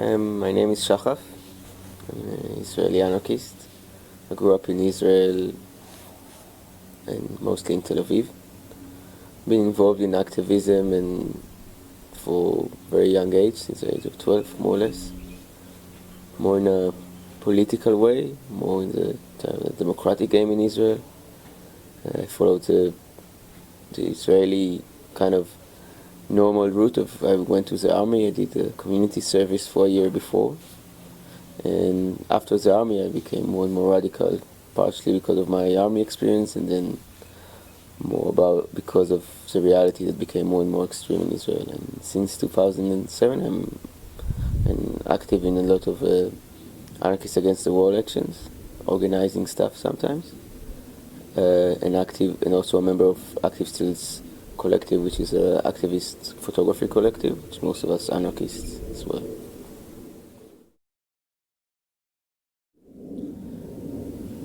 My name is Shachaf. I'm an Israeli anarchist. I grew up in Israel and mostly in Tel Aviv. Been involved in activism and for a very young age, since the age of 12 more or less. More in a political way, more in the democratic game in Israel. I followed the Israeli kind of normal route of I went to the army. I did a community service for a year before, and after the army I became more and more radical, partially because of my army experience, and then because of the reality that became more and more extreme in Israel. And since 2007 I'm active in a lot of Anarchists Against The Wall actions, organizing stuff sometimes, and also a member of Active Stills Collective, which is an activist photography collective, which most of us anarchists as well.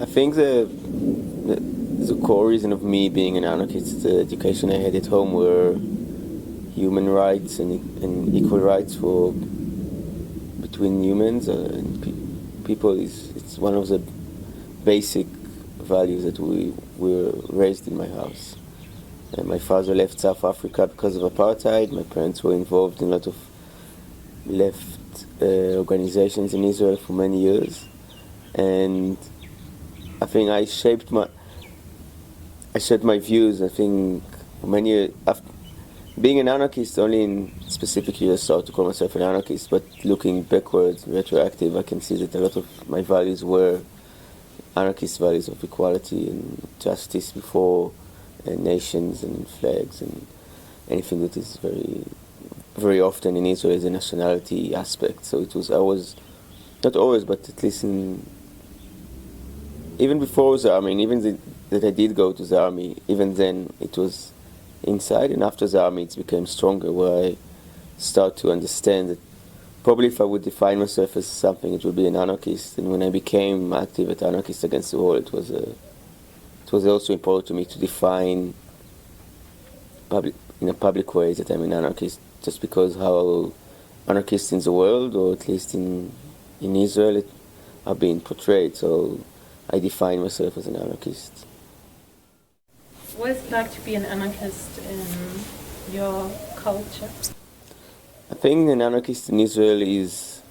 I think the core reason of me being an anarchist is the education I had at home, where human rights and equal rights for between humans and people it's one of the basic values that we were raised in my house. My father left South Africa because of apartheid. My parents were involved in a lot of left organizations in Israel for many years, and I think I shaped my views. I think for many years, after being an anarchist, only in specific years started to call myself an anarchist. But looking backwards, retroactive, I can see that a lot of my values were anarchist values of equality and justice before nations and flags and anything that is very, very often in Israel is a nationality aspect. So it was not always, but at least even before the army, and even that I did go to the army, even then it was inside, and after the army it became stronger, where I start to understand that probably if I would define myself as something, it would be an anarchist. And when I became active at Anarchists Against The Wall, it was also important to me to define in a public way that I'm an anarchist, just because how anarchists in the world, or at least in Israel, are being portrayed. So I define myself as an anarchist. What is it like to be an anarchist in your culture? I think an anarchist in Israel is,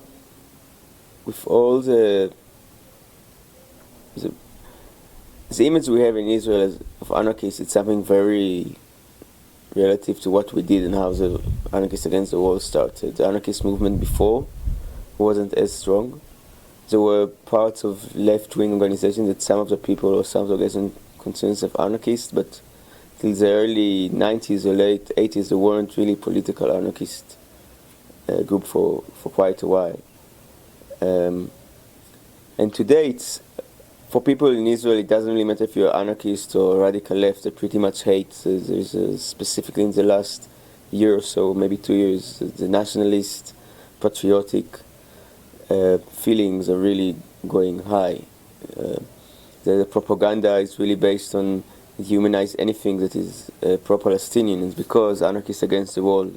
with all the image we have in Israel of anarchists, it's something very relative to what we did and how the Anarchists Against The Wall started. The anarchist movement before wasn't as strong. There were parts of left-wing organizations that some of the people or some of the organizations considered themselves anarchists, but till the early 90s or late 80s there weren't really political anarchist group for quite a while. And today it's, for people in Israel, it doesn't really matter if you're anarchist or radical left. They pretty much hate. There's specifically in the last year or so, maybe 2 years, the nationalist, patriotic feelings are really going high. The propaganda is really based on humanize anything that is pro-Palestinian. It's because Anarchists Against The Wall,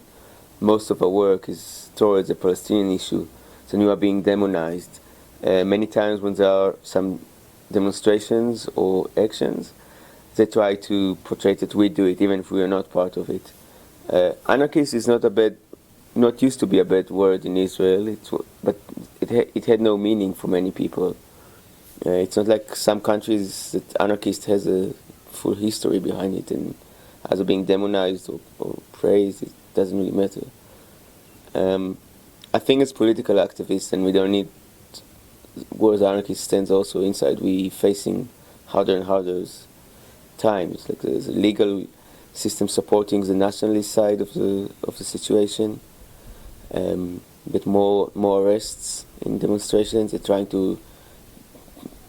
most of our work is towards the Palestinian issue. So you are being demonized. Many times when there are some demonstrations or actions, they try to portray that we do it, even if we are not part of it. Anarchist is not used to be a bad word in Israel, but it had no meaning for many people. It's not like some countries that anarchist has a full history behind it, and as being demonized or praised, it doesn't really matter. I think as political activists, and we don't need where the anarchist stands also inside, we facing harder and harder times. Like there's a legal system supporting the nationalist side of the situation. But more arrests in demonstrations. They're trying to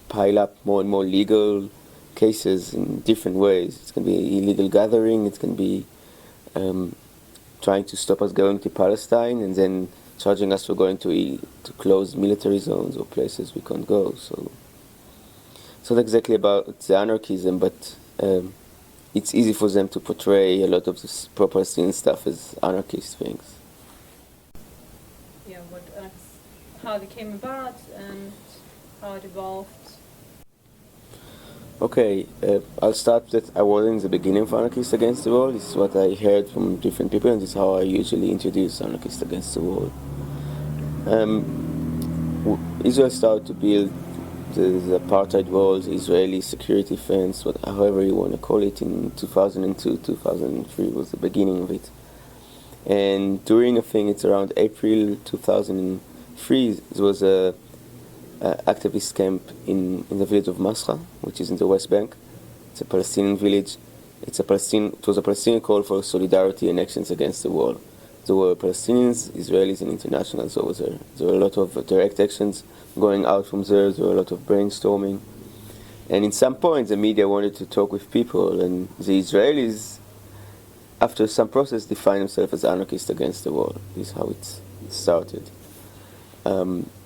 pile up more and more legal cases in different ways. It's going to be illegal gathering. It's going to be trying to stop us going to Palestine, and then charging us for going to closed military zones or places we can't go. So it's not exactly about the anarchism, but it's easy for them to portray a lot of this pro-Palestinian stuff as anarchist things. Yeah, what how they came about and how it evolved. Okay, I'll start that I wasn't in the beginning of Anarchists Against the Wall. This is what I heard from different people, and this is how I usually introduce Anarchists Against the Wall. Israel started to build the apartheid walls, Israeli security fence, however you want to call it, in 2002, 2003 was the beginning of it. And during, I think it's around April 2003, there was a activist camp in the village of Masra, which is in the West Bank. It's a Palestinian village. It was a Palestinian call for solidarity and actions against the war. There were Palestinians, Israelis, and internationals over there. There were a lot of direct actions going out from there. There were a lot of brainstorming. And in some point, the media wanted to talk with people, and the Israelis, after some process, defined themselves as anarchists against the war. This is how it started.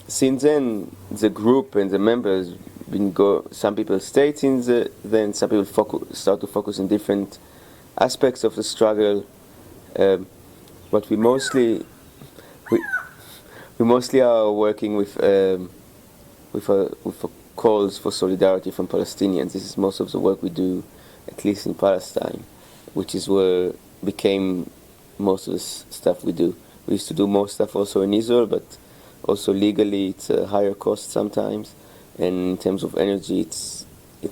Since then, the group and the members some people stayed then some people start to focus on different aspects of the struggle. But we mostly are working with calls for solidarity from Palestinians. This is most of the work we do, at least in Palestine, which is where became most of the stuff we do. We used to do more stuff also in Israel, but also legally it's a higher cost sometimes, and in terms of energy it's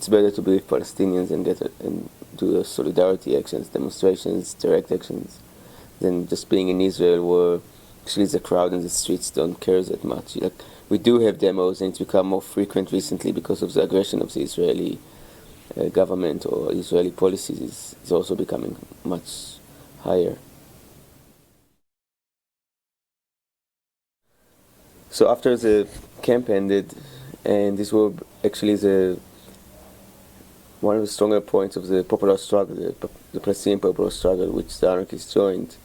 better to be with Palestinians and do solidarity actions, demonstrations, direct actions, than just being in Israel where actually the crowd in the streets don't care that much. Like, we do have demos, and it's become more frequent recently because of the aggression of the Israeli government or Israeli policies is also becoming much higher. So after the camp ended, and this was actually one of the stronger points of the popular struggle, the Palestinian popular struggle, which the anarchists joined,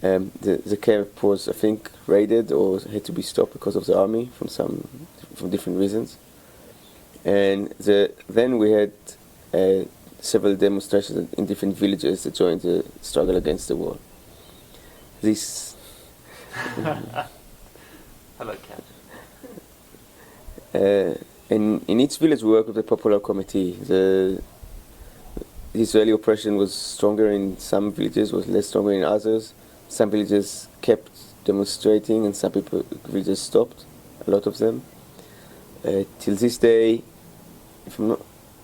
the camp was, I think, raided or had to be stopped because of the army from different reasons. And then we had several demonstrations in different villages that joined the struggle against the war. This. Hello, Cat. In each village we work with the popular committee. The Israeli oppression was stronger in some villages, was less stronger in others. Some villages kept demonstrating and some villages stopped, a lot of them. Till this day, I'm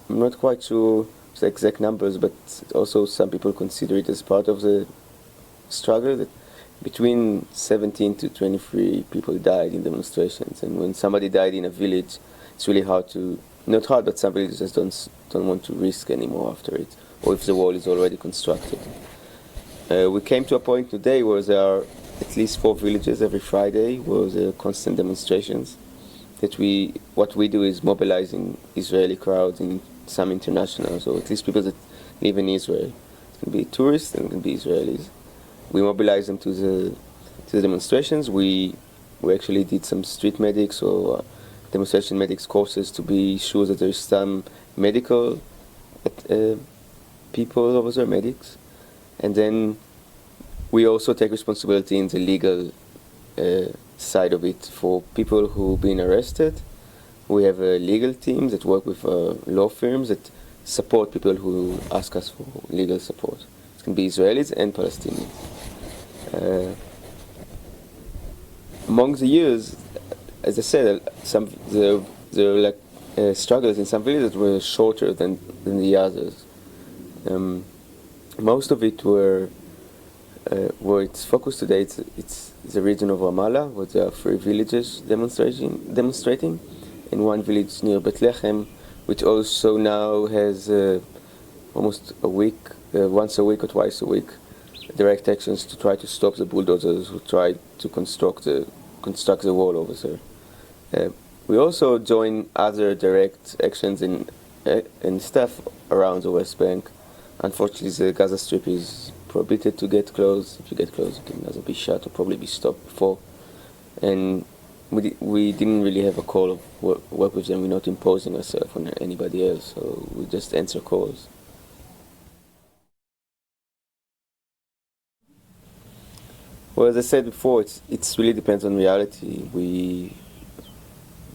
not quite sure the exact numbers, but also some people consider it as part of the struggle, that between 17 to 23 people died in demonstrations, and when somebody died in a village, it's really not hard, but some villages just don't want to risk anymore after it, or if the wall is already constructed. We came to a point today where there are at least 4 villages every Friday where there are constant demonstrations. What we do is mobilizing Israeli crowds and some internationals, or at least people that live in Israel. It can be tourists and it can be Israelis. We mobilize them to the demonstrations. We actually did some street medics or demonstration medics courses to be sure that there's some medical people over there, medics. And then we also take responsibility in the legal side of it for people who've been arrested. We have a legal team that work with law firms that support people who ask us for legal support. It can be Israelis and Palestinians. Among the years, as I said, there were struggles in some villages that were shorter than the others. Most of it where it's focused today, it's the region of Ramallah, where there are 3 villages demonstrating, and 1 village near Bethlehem, which also now has almost a week, once a week or twice a week, direct actions to try to stop the bulldozers who tried to construct the wall over there. We also join other direct actions and stuff around the West Bank. Unfortunately, the Gaza Strip is prohibited to get close. If you get close, you can either be shot or probably be stopped before. And we didn't really have a call of work with them. We're not imposing ourselves on anybody else, so we just answer calls. Well, as I said before, it really depends on reality.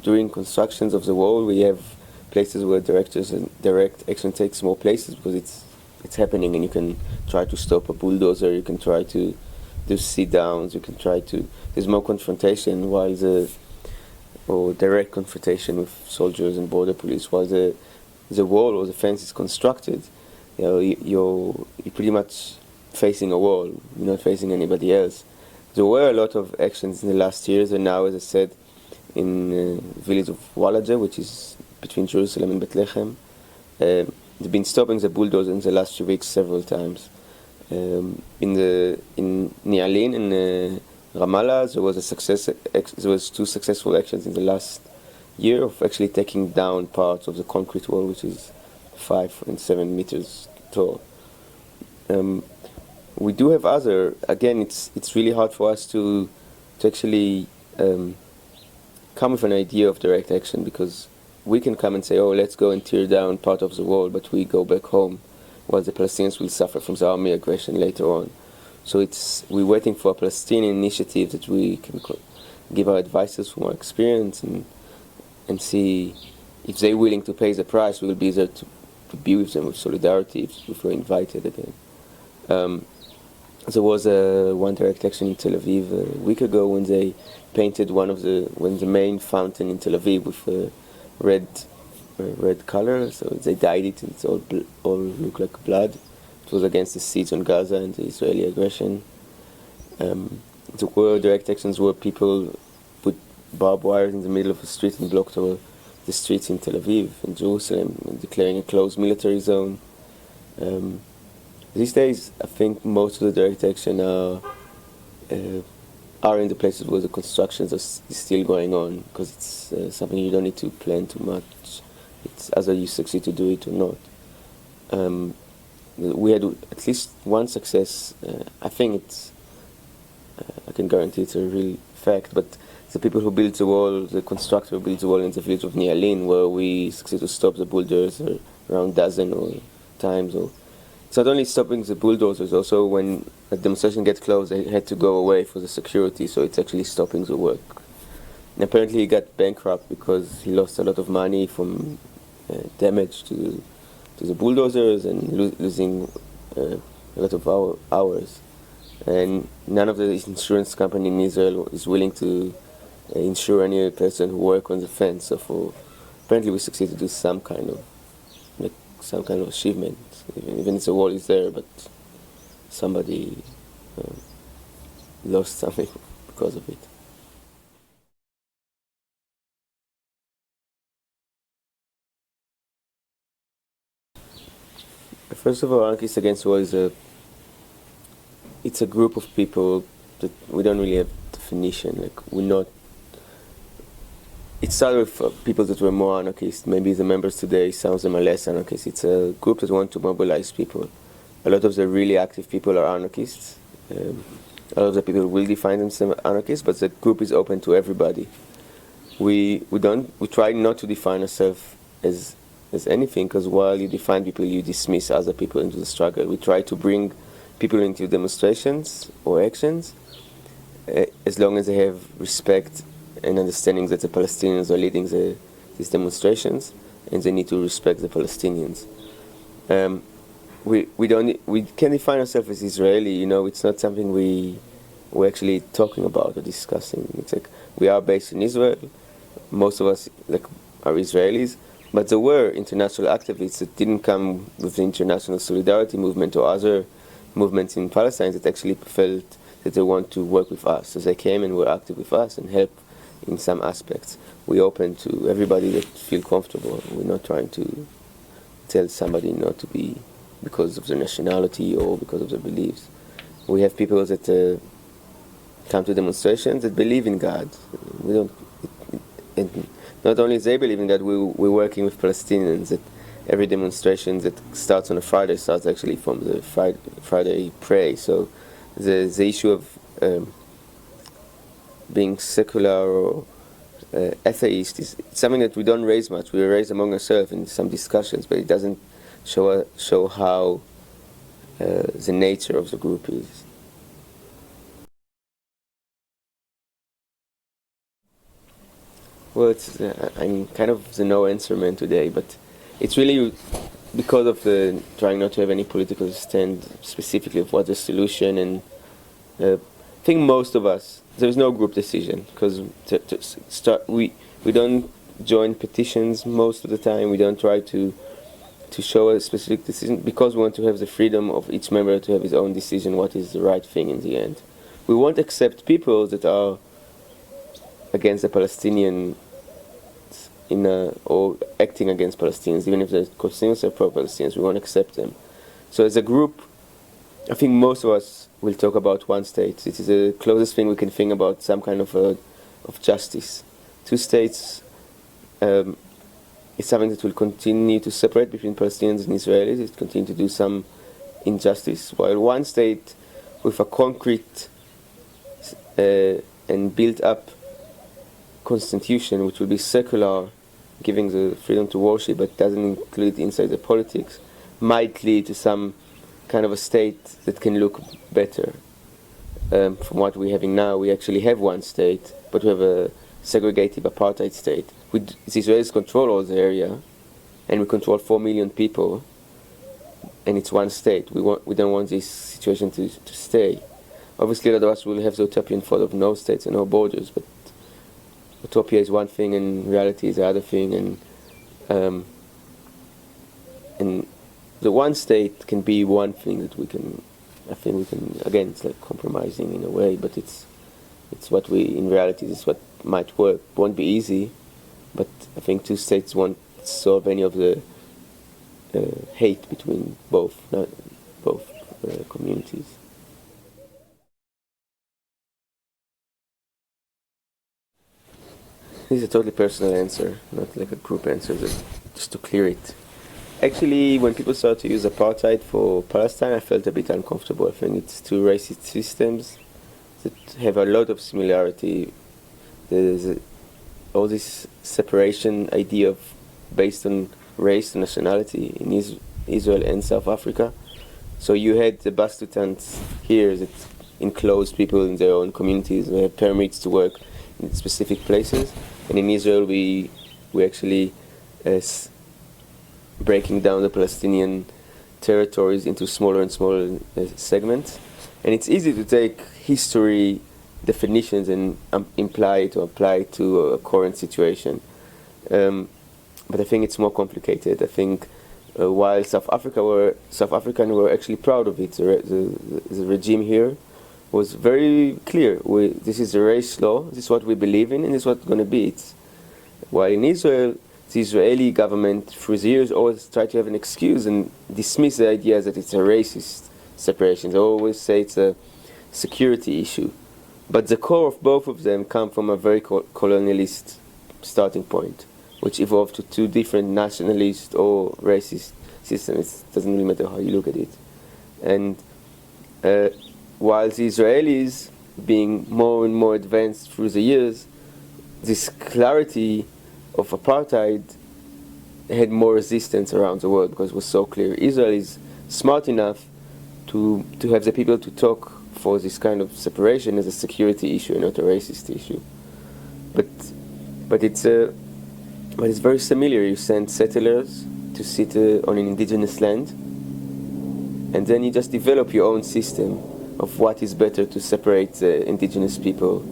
during constructions of the wall, we have places where direct action takes more places because it's happening, and you can try to stop a bulldozer, you can try to do sit-downs, you can try to... There's more confrontation or direct confrontation with soldiers and border police, while the wall or the fence is constructed. You're pretty much facing a wall, you're not facing anybody else. There were a lot of actions in the last years, and now, as I said, in the village of Walaja, which is between Jerusalem and Bethlehem, they've been stopping the bulldozer in the last few weeks several times. In Nialin and Ramallah, there was 2 successful actions in the last year of actually taking down parts of the concrete wall, which is 5 and 7 meters tall. We do have other. Again, it's really hard for us to actually come with an idea of direct action, because we can come and say, oh, let's go and tear down part of the wall, but we go back home, while the Palestinians will suffer from the army aggression later on. So we're waiting for a Palestinian initiative that we can give our advices from our experience and see if they're willing to pay the price. We will be there to be with them with solidarity if we're invited again. There was one direct action in Tel Aviv a week ago when they painted the main fountain in Tel Aviv with a red color, so they dyed it and it all looked like blood. It was against the siege on Gaza and the Israeli aggression. There were direct actions where people put barbed wire in the middle of the street and blocked all the streets in Tel Aviv and Jerusalem, declaring a closed military zone. These days, I think most of the direct action are in the places where the constructions is still going on, because it's something you don't need to plan too much. It's either you succeed to do it or not. We had at least one success. I think I can guarantee it's a real fact, but the people who built the wall, the constructor who built the wall in the village of Nialin, where we succeeded to stop the bulldozers around dozen or times. It's not only stopping the bulldozers, also when a demonstration gets closed, they had to go away for the security, so it's actually stopping the work. And apparently he got bankrupt because he lost a lot of money from damage to the bulldozers and losing a lot of hours. And none of the insurance company in Israel is willing to insure any person who work on the fence. So apparently we succeeded to do some kind of achievement. Even if the wall is there, but somebody lost something because of it. First of all, Anarchists Against The Wall it's a group of people that we don't really have definition. It started with people that were more anarchist. Maybe the members today, some of them are less anarchist. It's a group that want to mobilize people. A lot of the really active people are anarchists. A lot of the people will define themselves anarchists, but the group is open to everybody. We try not to define ourselves as anything, because while you define people, you dismiss other people into the struggle. We try to bring people into demonstrations or actions as long as they have respect and understanding that the Palestinians are leading these demonstrations, and they need to respect the Palestinians. We can define ourselves as Israeli. It's not something we're actually talking about or discussing. It's like we are based in Israel. Most of us are Israelis, but there were international activists that didn't come with the international solidarity movement or other movements in Palestine that actually felt that they want to work with us. So they came and were active with us and helped in some aspects. We're open to everybody that feel comfortable. We're not trying to tell somebody not to be because of their nationality or because of their beliefs. We have people that come to demonstrations that believe in God. And not only they believe in God, we're working with Palestinians. That every demonstration that starts on a Friday starts actually from the Friday prayer. So the issue of being secular or atheist is something that we don't raise much. We raise among ourselves in some discussions, but it doesn't show how the nature of the group is. Well, I'm kind of the no answer man today, but it's really because of the trying not to have any political stand specifically of what the solution, and I think most of us, there's no group decision because we don't join petitions most of the time. We don't try to show a specific decision because we want to have the freedom of each member to have his own decision what is the right thing in the end. We won't accept people that are against the Palestinian or acting against Palestinians, even if the Palestinians are pro-Palestinians, we won't accept them. So as a group, I think most of us will talk about one state. It is the closest thing we can think about some kind of justice. Two states is something that will continue to separate between Palestinians and Israelis. It continue to do some injustice, while one state with a concrete and built-up constitution, which will be secular, giving the freedom to worship, but doesn't include inside the politics, might lead to some kind of a state that can look better. From what we're having now, we actually have one state, but we have a segregated apartheid state. The Israelis control all the area, and we control 4 million people, and it's one state. We don't want this situation to stay. Obviously, a lot of us will have the utopian thought of no states and no borders, but utopia is one thing and reality is the other thing, and the one state can be one thing that I think we can, again, it's like compromising in a way, but it's what in reality, it's what might work. It won't be easy, but I think two states won't solve any of the hate between both communities. This is a totally personal answer, not like a group answer, just to clear it. Actually, when people started to use apartheid for Palestine, I felt a bit uncomfortable. I think it's two racist systems that have a lot of similarity. There's all this separation idea based on race and nationality in Israel and South Africa. So you had the Bastutants here that enclosed people in their own communities. They have permits to work in specific places. And in Israel, we actually breaking down the Palestinian territories into smaller and smaller segments. And it's easy to take history definitions and imply it or apply it to a current situation. But I think it's more complicated. I think while South African were actually proud of it, the regime here was very clear. This is a race law, this is what we believe in, and this is what's going to be. While in Israel, the Israeli government, through the years, always tried to have an excuse and dismiss the idea that it's a racist separation. They always say it's a security issue. But the core of both of them come from a very colonialist starting point, which evolved to two different nationalist or racist systems. It doesn't really matter how you look at it. And while the Israelis, being more and more advanced through the years, this clarity of apartheid had more resistance around the world because it was so clear. Israel is smart enough to have the people to talk for this kind of separation as a security issue and not a racist issue. But it's very similar. You send settlers to sit on an indigenous land, and then you just develop your own system of what is better to separate the indigenous people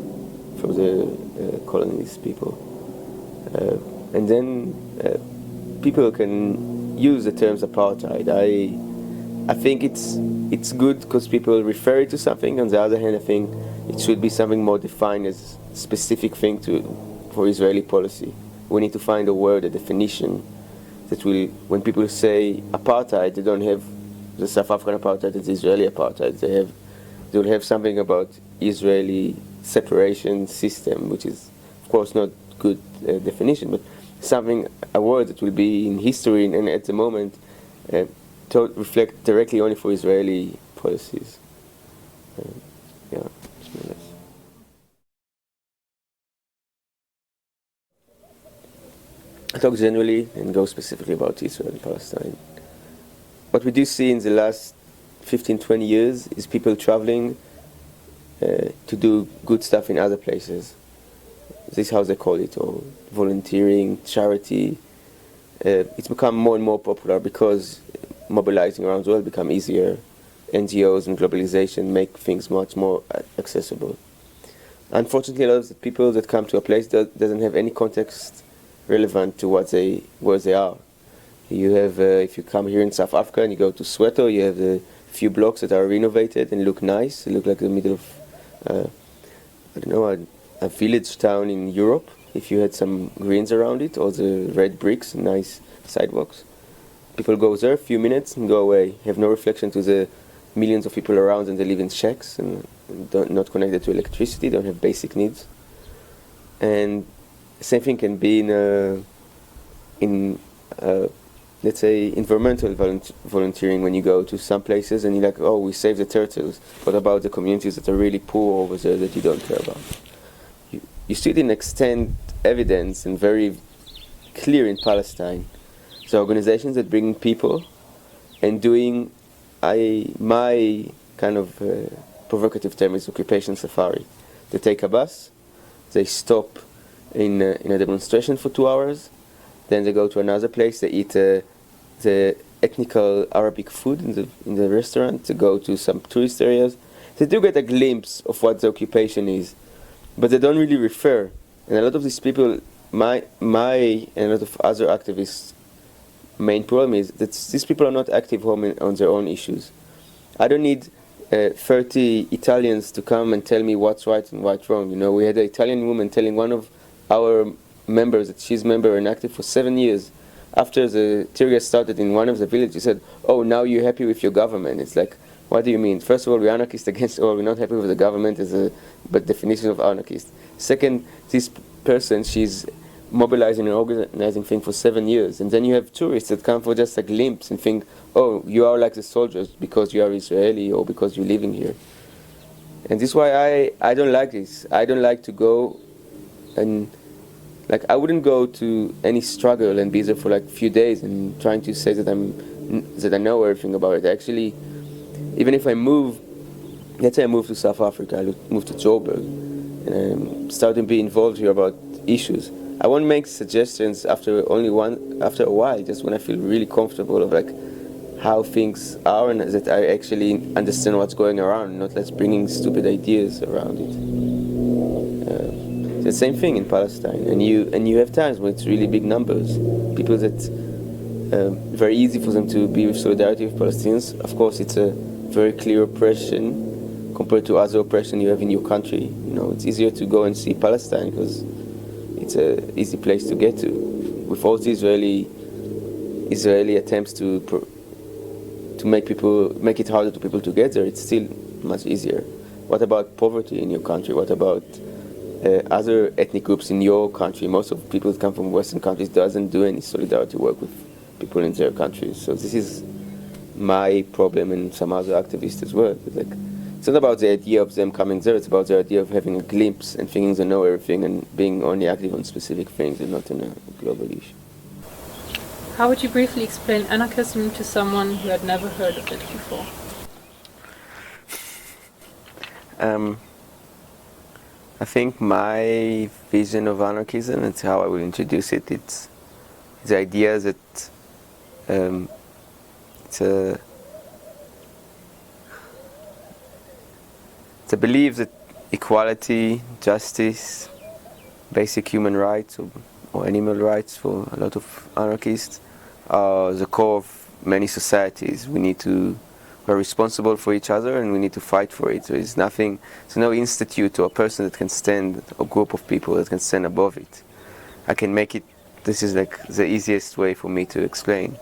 from the colonist people. And then people can use the terms apartheid. I think it's good because people refer it to something. On the other hand, I think it should be something more defined as a specific thing for Israeli policy. We need to find a word, a definition that will, when people say apartheid, they don't have the South African apartheid and the Israeli apartheid. They will have something about Israeli separation system, which is, of course, not good definition, but a word that will be in history and at the moment to reflect directly only for Israeli policies. Yeah, more or less. I talk generally and go specifically about Israel and Palestine. What we do see in the last 15, 20 years is people traveling to do good stuff in other places. this is how they call it, or volunteering, charity. It's become more and more popular because mobilizing around the world become easier. NGOs and globalization make things much more accessible. Unfortunately, a lot of the people that come to a place doesn't have any context relevant to where they are. You have, if you come here in South Africa and you go to Soweto, you have a few blocks that are renovated and look nice. They look like the middle of, I don't know, a village town in Europe. If you had some greens around it, or the red bricks, nice sidewalks. People go there, a few minutes, and go away. Have no reflection to the millions of people around, and they live in shacks and not connected to electricity, don't have basic needs. And the same thing can be in let's say, environmental volunteering, when you go to some places and you're like, oh, we save the turtles. What about the communities that are really poor over there that you don't care about? You see it in extent evidence and very clear in Palestine. The organizations that bring people and doing, my kind of provocative term is occupation safari. They take a bus, they stop in a demonstration for 2 hours, then they go to another place, they eat the ethnical Arabic food in the restaurant, they go to some tourist areas. They do get a glimpse of what the occupation is, but they don't really refer. And a lot of these people, my and a lot of other activists' main problem is that these people are not active on their own issues. I don't need 30 Italians to come and tell me what's right and what's wrong. You know, we had an Italian woman telling one of our members that she's member and active for 7 years. After the tear gas started in one of the villages, she said, oh, now you're happy with your government. It's like, what do you mean? First of all, we're anarchists against the wall. We're not happy with the government as a definition of anarchist. Second, this person, she's mobilizing and organizing thing for 7 years. And then you have tourists that come for just a glimpse and think, oh, you are like the soldiers because you are Israeli or because you're living here. And this is why I don't like this. I don't like to go and, like, I wouldn't go to any struggle and be there for like a few days and trying to say that I know everything about it. Actually, even if I move, let's say I move to South Africa, I move to Joburg, and I'm starting to be involved here about issues. I won't make suggestions after a while, just when I feel really comfortable of like how things are and that I actually understand what's going around, not just bringing stupid ideas around it. The same thing in Palestine, and you have times when it's really big numbers, people that very easy for them to be with solidarity with Palestinians. Of course, it's a very clear oppression compared to other oppression you have in your country. You know, it's easier to go and see Palestine because it's an easy place to get to. With all the Israeli attempts to make it harder to people to get there, it's still much easier. What about poverty in your country? What about other ethnic groups in your country? Most of the people that come from Western countries doesn't do any solidarity work with people in their countries. So this is my problem and some other activists as well. It's like, it's not about the idea of them coming there, it's about the idea of having a glimpse and thinking they know everything and being only active on specific things and not on a global issue. How would you briefly explain anarchism to someone who had never heard of it before? I think my vision of anarchism, and how I will introduce it, it's the idea that it's a belief that equality, justice, basic human rights or animal rights for a lot of anarchists are the core of many societies. We're responsible for each other and we need to fight for it. There's no institute or a person that can stand, or group of people that can stand above it. I can make it, this is like the easiest way for me to explain.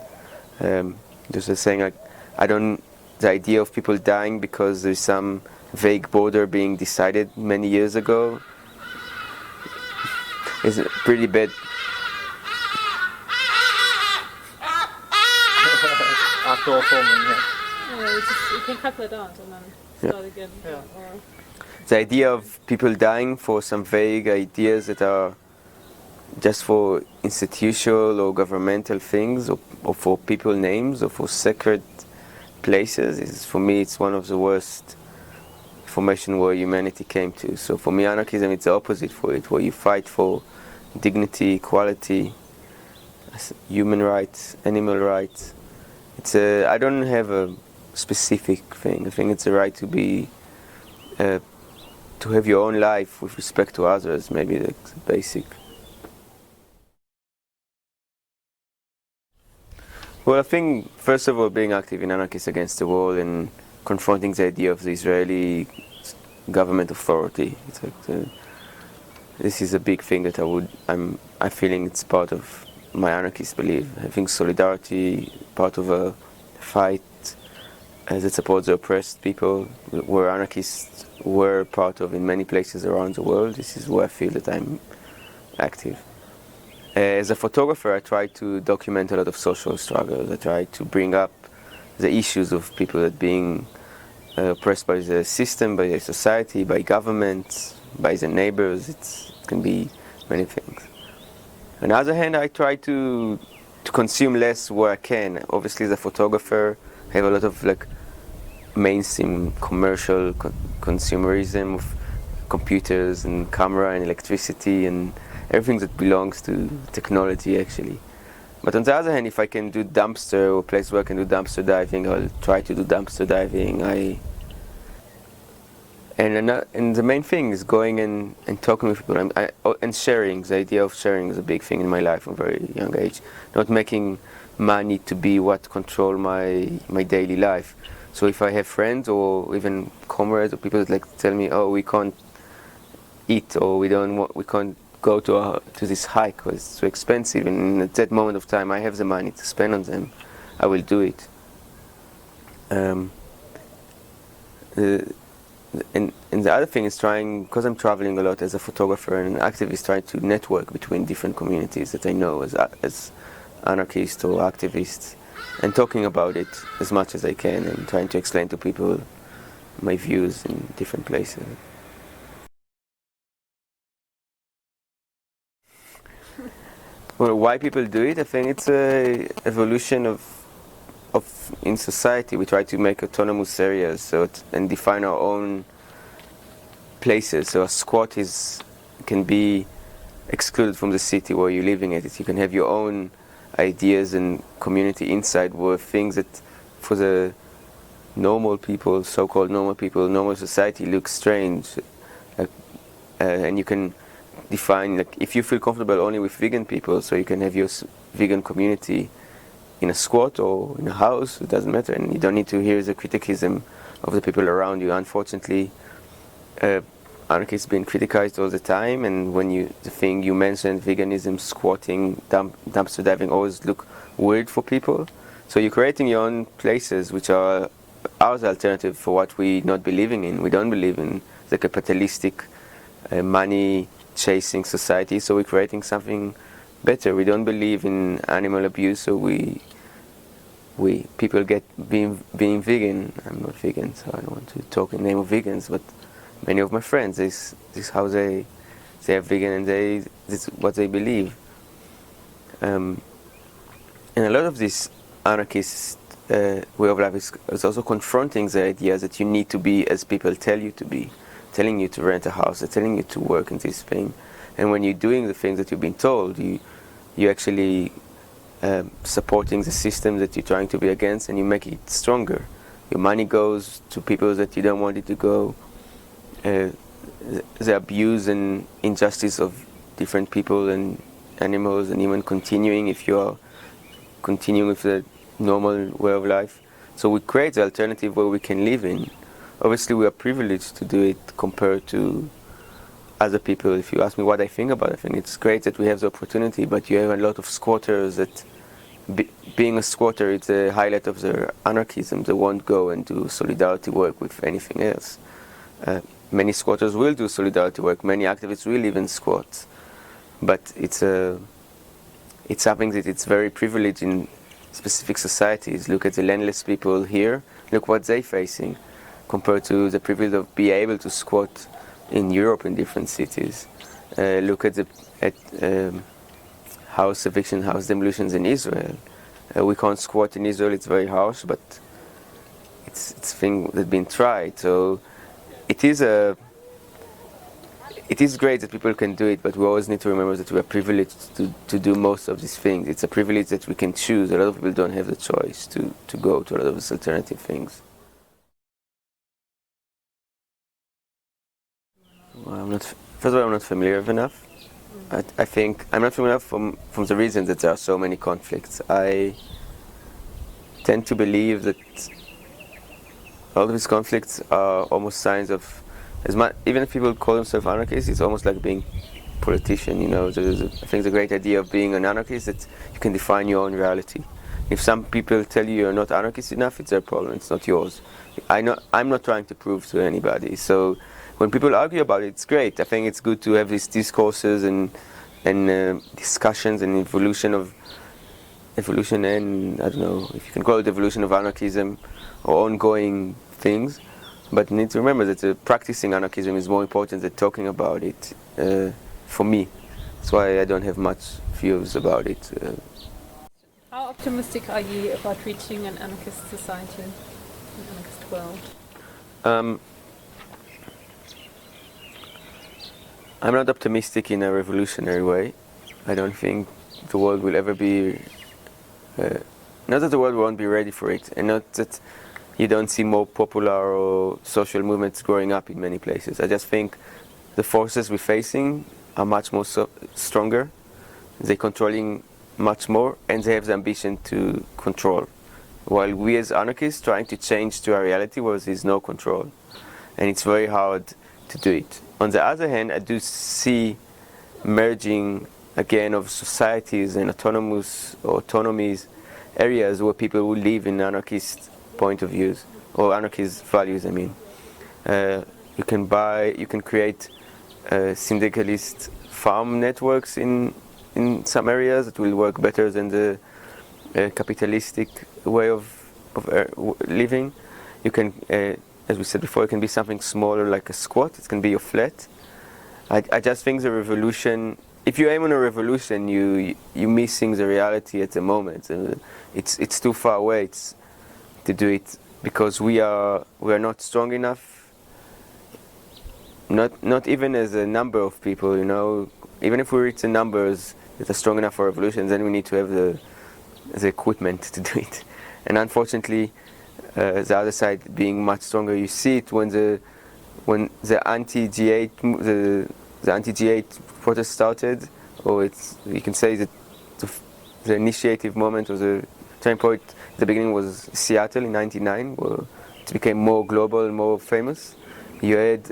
Just as saying, like, the idea of people dying because there's some vague border being decided many years ago is pretty bad. Outdoor filming, yeah. You can cut that out and then start again. Yeah. Or The idea of people dying for some vague ideas that are just for institutional or governmental things, or for people names, or for sacred places, for me it's one of the worst formation where humanity came to. So for me, anarchism it's the opposite for it, where you fight for dignity, equality, human rights, animal rights. I don't have a specific thing. I think it's the right to have your own life with respect to others. Maybe that's basic. Well, I think first of all, being active in Anarchists Against The Wall and confronting the idea of the Israeli government authority. It's like this is a big thing that I'm feeling it's part of my anarchist belief. I think solidarity, part of a fight that supports the oppressed people, where anarchists were part of in many places around the world. This is where I feel that I'm active. As a photographer, I try to document a lot of social struggles. I try to bring up the issues of people that being oppressed by the system, by the society, by governments, by the neighbors. It can be many things. On the other hand, I try to consume less where I can. Obviously, as a photographer, I have a lot of like mainstream commercial consumerism of computers and camera and electricity and everything that belongs to technology, actually. But on the other hand, if I can do dumpster or place where I can do dumpster diving, I'll try to do dumpster diving. And the main thing is going and talking with people and sharing. The idea of sharing is a big thing in my life from a very young age. Not making money to be what control my daily life. So if I have friends or even comrades or people that like tell me, oh, we can't eat or we can't go to this hike because it's too expensive, and at that moment of time I have the money to spend on them, I will do it. And the other thing is trying, because I'm traveling a lot as a photographer and an activist, trying to network between different communities that I know as anarchists or activists, and talking about it as much as I can and trying to explain to people my views in different places. Well, why people do it? I think it's a evolution of in society. We try to make autonomous areas and define our own places. So a squat can be excluded from the city where you're living at it. You can have your own ideas and community inside, where things that for the normal people, so-called normal people, normal society looks strange, and you can define, like, if you feel comfortable only with vegan people, so you can have your vegan community in a squat or in a house, it doesn't matter, and you don't need to hear the criticism of the people around you. Unfortunately, anarchists being criticized all the time, and when the thing you mentioned, veganism, squatting, dumpster diving, always look weird for people. So you're creating your own places, which are our alternative for what we not believing in. We don't believe in the capitalistic, money-chasing society, so we're creating something better. We don't believe in animal abuse, so people get being vegan. I'm not vegan, so I don't want to talk in the name of vegans, but many of my friends, this is how they are vegan, and this is what they believe. And a lot of this anarchist way of life is also confronting the idea that you need to be as people tell you to be, telling you to rent a house, they're telling you to work in this thing. And when you're doing the things that you've been told, you actually supporting the system that you're trying to be against, and you make it stronger. Your money goes to people that you don't want it to go. The abuse and injustice of different people and animals, and even continuing if you are continuing with the normal way of life. So we create the alternative where we can live in. Obviously we are privileged to do it compared to other people. If you ask me what I think about it, I think it's great that we have the opportunity, but you have a lot of squatters that being a squatter, it's a highlight of their anarchism. They won't go and do solidarity work with anything else. Many squatters will do solidarity work, many activists will live in squats, but it's something that it's very privileged in specific societies. Look at the landless people here, look what they're facing, compared to the privilege of being able to squat in Europe in different cities. Look at house eviction, house demolitions in Israel. We can't squat in Israel, it's very harsh, but it's a thing that's been tried. So it is great that people can do it, but we always need to remember that we are privileged to do most of these things. It's a privilege that we can choose. A lot of people don't have the choice to go to a lot of these alternative things. Well, first of all, I'm not familiar enough. I think I'm not familiar from the reason that there are so many conflicts. I tend to believe that all of these conflicts are almost signs of, even if people call themselves anarchists, it's almost like being politician. You know, I think the great idea of being an anarchist is that you can define your own reality. If some people tell you you're not anarchist enough, it's their problem. It's not yours. I'm not trying to prove to anybody. So when people argue about it, it's great. I think it's good to have these discourses and discussions and evolution and I don't know if you can call it evolution of anarchism or ongoing things. But you need to remember that practicing anarchism is more important than talking about it. For me, that's why I don't have much views about it. How optimistic are you about reaching an anarchist society, an anarchist world? I'm not optimistic in a revolutionary way. I don't think the world will ever be... not that the world won't be ready for it, and not that you don't see more popular or social movements growing up in many places. I just think the forces we're facing are much more stronger. They're controlling much more, and they have the ambition to control. While we as anarchists trying to change to a reality where there's no control. And it's very hard to do it. On the other hand, I do see merging again of societies and autonomies, areas where people will live in anarchist point of views, or anarchist values, I mean. You can create syndicalist farm networks in some areas that will work better than the capitalistic way of living. You can, as we said before, it can be something smaller like a squat, it can be your flat. I just think the revolution, if you aim on a revolution, you're missing the reality at the moment. It's too far away to do it, because we are not strong enough, not even as a number of people, you know. Even if we reach the numbers that are strong enough for revolutions, then we need to have the equipment to do it. And unfortunately, the other side being much stronger, you see it when the anti-G8 the anti-G8 protest started, or you can say that the initiative moment or the turning point at the beginning was Seattle in '99, where it became more global and more famous. You had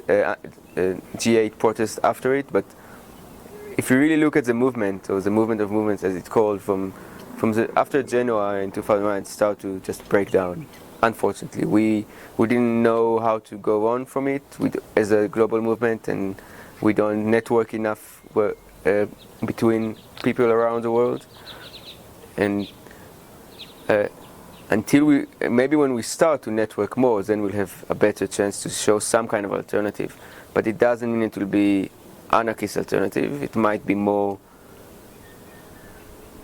G8 protest after it, but if you really look at the movement, or the movement of movements as it's called, after Genoa in 2001, it started to just break down. Unfortunately, we didn't know how to go on from it as a global movement, and we don't network enough between people around the world. And until maybe when we start to network more, then we'll have a better chance to show some kind of alternative. But it doesn't mean it will be anarchist alternative. It might be more.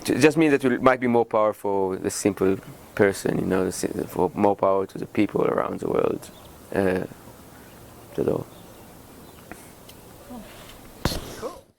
It just means that it might be more power for the simple person, you know, for more power to the people around the world. That's all.